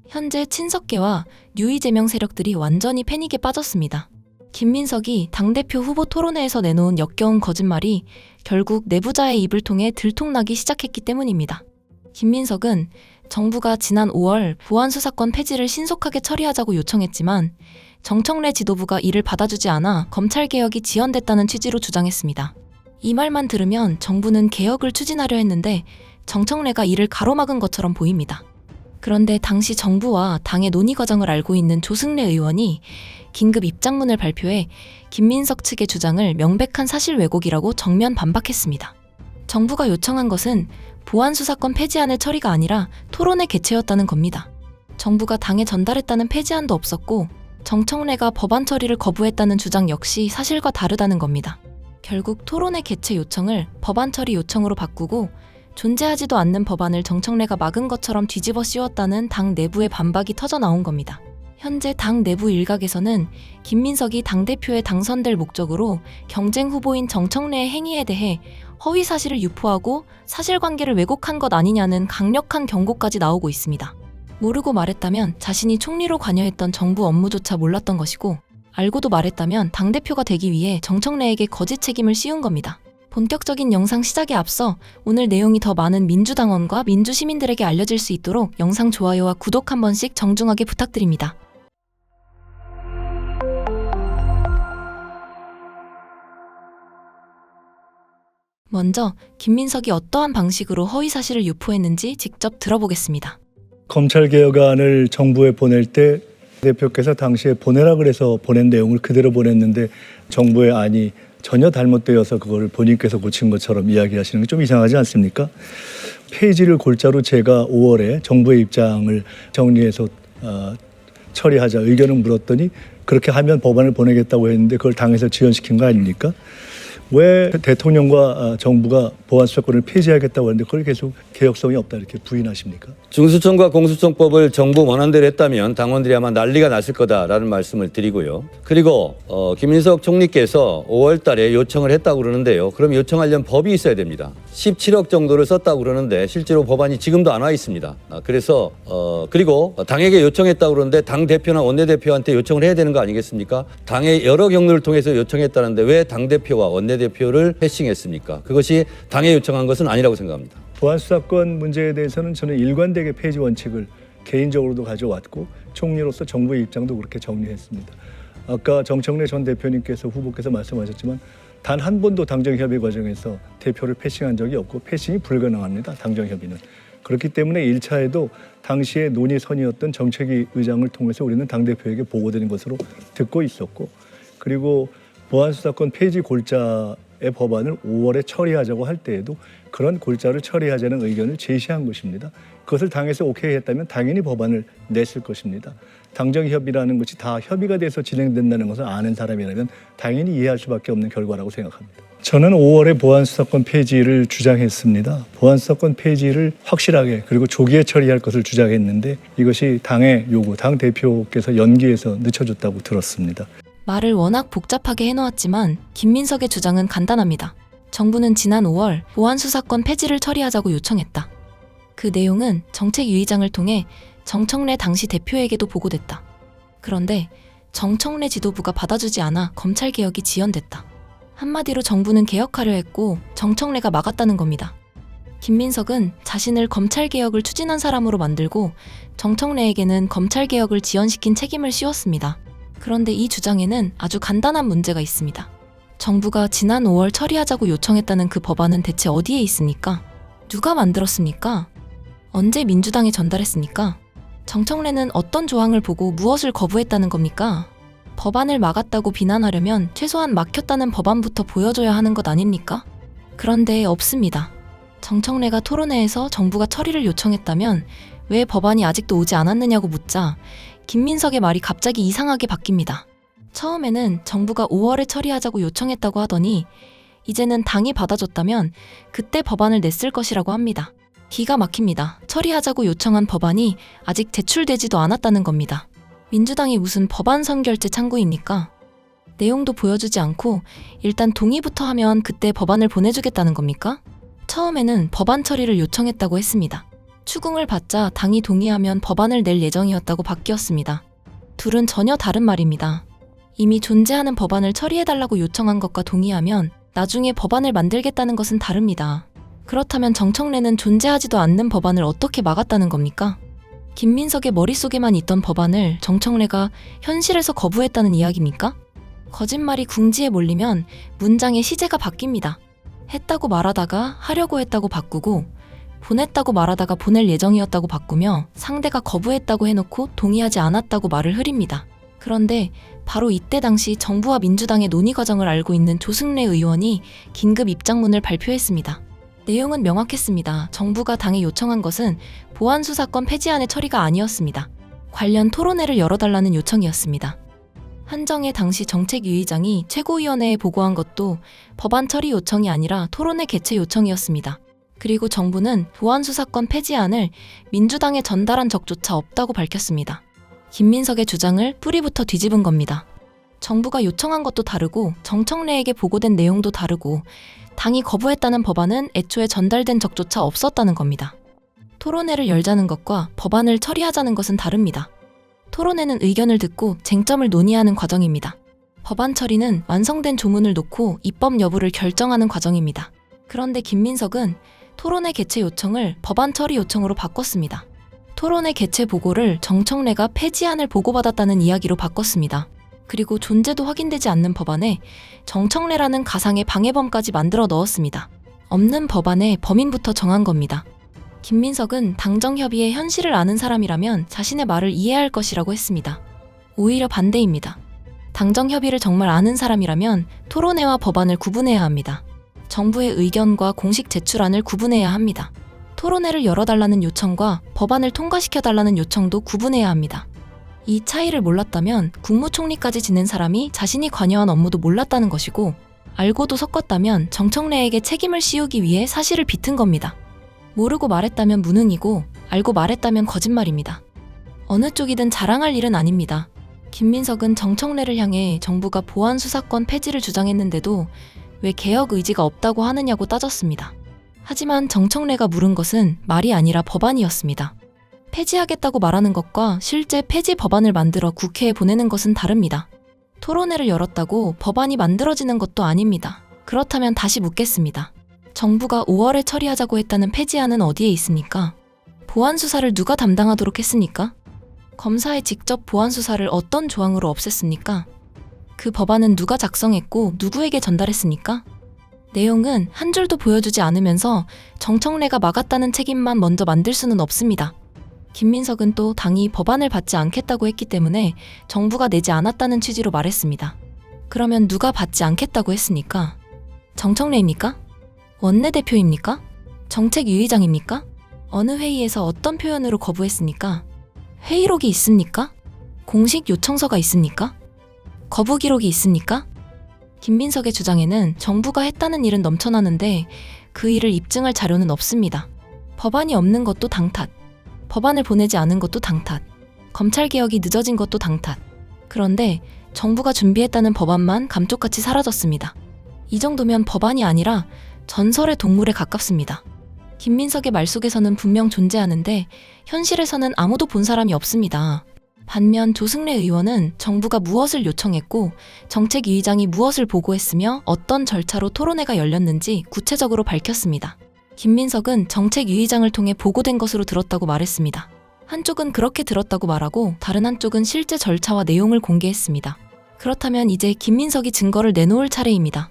현재 친석계와 뉴이재명 세력들이 완전히 패닉에 빠졌습니다. 김민석이 당대표 후보 토론회에서 내놓은 역겨운 거짓말이 결국 내부자의 입을 통해 들통나기 시작했기 때문입니다. 김민석은 정부가 지난 5월 보안수사권 폐지를 신속하게 처리하자고 요청했지만 정청래 지도부가 이를 받아주지 않아 검찰개혁이 지연됐다는 취지로 주장했습니다. 이 말만 들으면 정부는 개혁을 추진하려 했는데 정청래가 이를 가로막은 것처럼 보입니다. 그런데 당시 정부와 당의 논의 과정을 알고 있는 조승래 의원이 긴급 입장문을 발표해 김민석 측의 주장을 명백한 사실 왜곡이라고 정면 반박했습니다. 정부가 요청한 것은 보안수사권 폐지안의 처리가 아니라 토론회 개최였다는 겁니다. 정부가 당에 전달했다는 폐지안도 없었고 정청래가 법안 처리를 거부했다는 주장 역시 사실과 다르다는 겁니다. 결국 토론회 개최 요청을 법안 처리 요청으로 바꾸고 존재하지도 않는 법안을 정청래가 막은 것처럼 뒤집어 씌웠다는 당 내부의 반박이 터져나온 겁니다. 현재 당 내부 일각에서는 김민석이 당대표에 당선될 목적으로 경쟁 후보인 정청래의 행위에 대해 허위 사실을 유포하고 사실관계를 왜곡한 것 아니냐는 강력한 경고까지 나오고 있습니다. 모르고 말했다면 자신이 총리로 관여했던 정부 업무조차 몰랐던 것이고, 알고도 말했다면 당대표가 되기 위해 정청래에게 거짓 책임을 씌운 겁니다. 본격적인 영상 시작에 앞서 오늘 내용이 더 많은 민주당원과 민주시민들에게 알려질 수 있도록 영상 좋아요와 구독 한 번씩 정중하게 부탁드립니다. 먼저 김민석이 어떠한 방식으로 허위 사실을 유포했는지 직접 들어보겠습니다. 검찰개혁안을 정부에 보낼 때 대표께서 당시에 보내라 그래서 보낸 내용을 그대로 보냈는데 정부의 안이 전혀 잘못되어서 그걸 본인께서 고친 것처럼 이야기하시는 게 좀 이상하지 않습니까? 페이지를 골자로 제가 5월에 정부의 입장을 정리해서 처리하자 의견을 물었더니 그렇게 하면 법안을 보내겠다고 했는데 그걸 당에서 지연시킨 거 아닙니까? 왜 대통령과 정부가 보안수사권을 폐지하겠다고 하는데 그걸 계속 개혁성이 없다 이렇게 부인하십니까? 중수청과 공수처법을 정부 원안대로 했다면 당원들이 아마 난리가 났을 거다라는 말씀을 드리고요. 그리고 김민석 총리께서 5월 달에 요청을 했다고 그러는데요. 그럼 요청하려면 법이 있어야 됩니다. 17억 정도를 썼다고 그러는데 실제로 법안이 지금도 안 와 있습니다. 그래서 그리고 당에게 요청했다고 그러는데 당 대표나 원내대표한테 요청을 해야 되는 거 아니겠습니까? 당의 여러 경로를 통해서 요청했다는데 왜 당대표와 원내대표를 패싱했습니까? 그것이 당에 요청한 것은 아니라고 생각합니다. 보안수사권 문제에 대해서는 저는 일관되게 폐지 원칙을 개인적으로도 가져왔고 총리로서 정부의 입장도 그렇게 정리했습니다. 아까 정청래 전 대표님께서 후보께서 말씀하셨지만 단 한 번도 당정협의 과정에서 대표를 패싱한 적이 없고 패싱이 불가능합니다. 당정협의는. 그렇기 때문에 1차에도 당시에 논의선이었던 정책위 의장을 통해서 우리는 당대표에게 보고드린 것으로 듣고 있었고, 그리고 보안수사권 폐지 골자의 법안을 5월에 처리하자고 할 때에도 그런 골자를 처리하자는 의견을 제시한 것입니다. 그것을 당에서 오케이 했다면 당연히 법안을 냈을 것입니다. 당정협의라는 것이 다 협의가 돼서 진행된다는 것을 아는 사람이라면 당연히 이해할 수밖에 없는 결과라고 생각합니다. 저는 5월에 보안수사권 폐지를 주장했습니다. 보안수사권 폐지를 확실하게 그리고 조기에 처리할 것을 주장했는데 이것이 당의 요구, 당 대표께서 연기해서 늦춰줬다고 들었습니다. 말을 워낙 복잡하게 해놓았지만 김민석의 주장은 간단합니다. 정부는 지난 5월 보안수사권 폐지를 처리하자고 요청했다. 그 내용은 정책위의장을 통해 정청래 당시 대표에게도 보고됐다. 그런데 정청래 지도부가 받아주지 않아 검찰개혁이 지연됐다. 한마디로 정부는 개혁하려 했고 정청래가 막았다는 겁니다. 김민석은 자신을 검찰개혁을 추진한 사람으로 만들고 정청래에게는 검찰개혁을 지연시킨 책임을 씌웠습니다. 그런데 이 주장에는 아주 간단한 문제가 있습니다. 정부가 지난 5월 처리하자고 요청했다는 그 법안은 대체 어디에 있습니까? 누가 만들었습니까? 언제 민주당에 전달했습니까? 정청래는 어떤 조항을 보고 무엇을 거부했다는 겁니까? 법안을 막았다고 비난하려면 최소한 막혔다는 법안부터 보여줘야 하는 것 아닙니까? 그런데 없습니다. 정청래가 토론회에서 정부가 처리를 요청했다면 왜 법안이 아직도 오지 않았느냐고 묻자 김민석의 말이 갑자기 이상하게 바뀝니다. 처음에는 정부가 5월에 처리하자고 요청했다고 하더니 이제는 당이 받아줬다면 그때 법안을 냈을 것이라고 합니다. 기가 막힙니다. 처리하자고 요청한 법안이 아직 제출되지도 않았다는 겁니다. 민주당이 무슨 법안 선결제 창구입니까? 내용도 보여주지 않고 일단 동의부터 하면 그때 법안을 보내주겠다는 겁니까? 처음에는 법안 처리를 요청했다고 했습니다. 추궁을 받자 당이 동의하면 법안을 낼 예정이었다고 바뀌었습니다. 둘은 전혀 다른 말입니다. 이미 존재하는 법안을 처리해달라고 요청한 것과 동의하면 나중에 법안을 만들겠다는 것은 다릅니다. 그렇다면 정청래는 존재하지도 않는 법안을 어떻게 막았다는 겁니까? 김민석의 머릿속에만 있던 법안을 정청래가 현실에서 거부했다는 이야기입니까? 거짓말이 궁지에 몰리면 문장의 시제가 바뀝니다. 했다고 말하다가 하려고 했다고 바꾸고, 보냈다고 말하다가 보낼 예정이었다고 바꾸며 상대가 거부했다고 해놓고 동의하지 않았다고 말을 흐립니다. 그런데 바로 이때 당시 정부와 민주당의 논의 과정을 알고 있는 조승래 의원이 긴급 입장문을 발표했습니다. 내용은 명확했습니다. 정부가 당에 요청한 것은 보안수사권 폐지안의 처리가 아니었습니다. 관련 토론회를 열어달라는 요청이었습니다. 한정혜 당시 정책위의장이 최고위원회에 보고한 것도 법안 처리 요청이 아니라 토론회 개최 요청이었습니다. 그리고 정부는 보안수사권 폐지안을 민주당에 전달한 적조차 없다고 밝혔습니다. 김민석의 주장을 뿌리부터 뒤집은 겁니다. 정부가 요청한 것도 다르고 정청래에게 보고된 내용도 다르고 당이 거부했다는 법안은 애초에 전달된 적조차 없었다는 겁니다. 토론회를 열자는 것과 법안을 처리하자는 것은 다릅니다. 토론회는 의견을 듣고 쟁점을 논의하는 과정입니다. 법안 처리는 완성된 조문을 놓고 입법 여부를 결정하는 과정입니다. 그런데 김민석은 토론회 개최 요청을 법안 처리 요청으로 바꿨습니다. 토론회 개최 보고를 정청래가 폐지안을 보고받았다는 이야기로 바꿨습니다. 그리고 존재도 확인되지 않는 법안에 정청래라는 가상의 방해범까지 만들어 넣었습니다. 없는 법안에 범인부터 정한 겁니다. 김민석은 당정협의의 현실을 아는 사람이라면 자신의 말을 이해할 것이라고 했습니다. 오히려 반대입니다. 당정협의를 정말 아는 사람이라면 토론회와 법안을 구분해야 합니다. 정부의 의견과 공식 제출안을 구분해야 합니다. 토론회를 열어달라는 요청과 법안을 통과시켜달라는 요청도 구분해야 합니다. 이 차이를 몰랐다면 국무총리까지 지낸 사람이 자신이 관여한 업무도 몰랐다는 것이고, 알고도 섞었다면 정청래에게 책임을 씌우기 위해 사실을 비튼 겁니다. 모르고 말했다면 무능이고 알고 말했다면 거짓말입니다. 어느 쪽이든 자랑할 일은 아닙니다. 김민석은 정청래를 향해 정부가 보안수사권 폐지를 주장했는데도 왜 개혁 의지가 없다고 하느냐고 따졌습니다. 하지만 정청래가 물은 것은 말이 아니라 법안이었습니다. 폐지하겠다고 말하는 것과 실제 폐지 법안을 만들어 국회에 보내는 것은 다릅니다. 토론회를 열었다고 법안이 만들어지는 것도 아닙니다. 그렇다면 다시 묻겠습니다. 정부가 5월에 처리하자고 했다는 폐지안은 어디에 있습니까? 보안수사를 누가 담당하도록 했습니까? 검사에 직접 보안수사를 어떤 조항으로 없앴습니까? 그 법안은 누가 작성했고 누구에게 전달했습니까? 내용은 한 줄도 보여주지 않으면서 정청래가 막았다는 책임만 먼저 만들 수는 없습니다. 김민석은 또 당이 법안을 받지 않겠다고 했기 때문에 정부가 내지 않았다는 취지로 말했습니다. 그러면 누가 받지 않겠다고 했습니까? 정청래입니까? 원내대표입니까? 정책위의장입니까? 어느 회의에서 어떤 표현으로 거부했습니까? 회의록이 있습니까? 공식 요청서가 있습니까? 거부 기록이 있습니까? 김민석의 주장에는 정부가 했다는 일은 넘쳐나는데 그 일을 입증할 자료는 없습니다. 법안이 없는 것도 당탓, 법안을 보내지 않은 것도 당탓, 검찰개혁이 늦어진 것도 당탓. 그런데 정부가 준비했다는 법안만 감쪽같이 사라졌습니다. 이 정도면 법안이 아니라 전설의 동물에 가깝습니다. 김민석의 말 속에서는 분명 존재하는데 현실에서는 아무도 본 사람이 없습니다. 반면 조승래 의원은 정부가 무엇을 요청했고 정책위의장이 무엇을 보고했으며 어떤 절차로 토론회가 열렸는지 구체적으로 밝혔습니다. 김민석은 정책위의장을 통해 보고된 것으로 들었다고 말했습니다. 한쪽은 그렇게 들었다고 말하고 다른 한쪽은 실제 절차와 내용을 공개했습니다. 그렇다면 이제 김민석이 증거를 내놓을 차례입니다.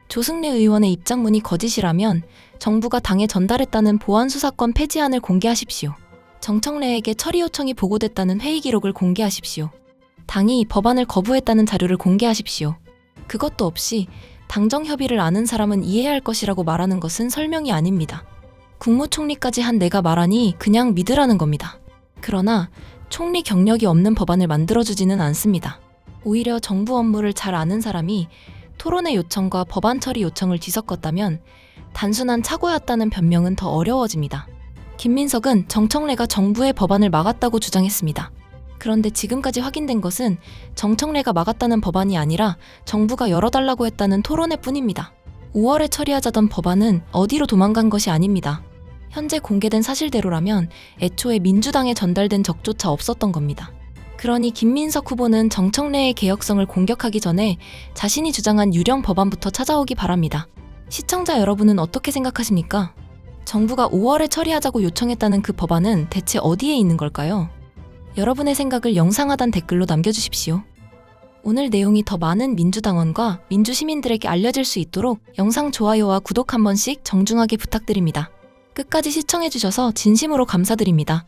조승래 의원의 입장문이 거짓이라면 정부가 당에 전달했다는 보안수사권 폐지안을 공개하십시오. 정청래에게 처리 요청이 보고됐다는 회의 기록을 공개하십시오. 당이 법안을 거부했다는 자료를 공개하십시오. 그것도 없이 당정 협의를 아는 사람은 이해할 것이라고 말하는 것은 설명이 아닙니다. 국무총리까지 한 내가 말하니 그냥 믿으라는 겁니다. 그러나 총리 경력이 없는 법안을 만들어주지는 않습니다. 오히려 정부 업무를 잘 아는 사람이 토론회 요청과 법안 처리 요청을 뒤섞었다면 단순한 착오였다는 변명은 더 어려워집니다. 김민석은 정청래가 정부의 법안을 막았다고 주장했습니다. 그런데 지금까지 확인된 것은 정청래가 막았다는 법안이 아니라 정부가 열어달라고 했다는 토론회뿐입니다. 5월에 처리하자던 법안은 어디로 도망간 것이 아닙니다. 현재 공개된 사실대로라면 애초에 민주당에 전달된 적조차 없었던 겁니다. 그러니 김민석 후보는 정청래의 개혁성을 공격하기 전에 자신이 주장한 유령 법안부터 찾아오기 바랍니다. 시청자 여러분은 어떻게 생각하십니까? 정부가 5월에 처리하자고 요청했다는 그 법안은 대체 어디에 있는 걸까요? 여러분의 생각을 영상 하단 댓글로 남겨주십시오. 오늘 내용이 더 많은 민주당원과 민주시민들에게 알려질 수 있도록 영상 좋아요와 구독 한 번씩 정중하게 부탁드립니다. 끝까지 시청해주셔서 진심으로 감사드립니다.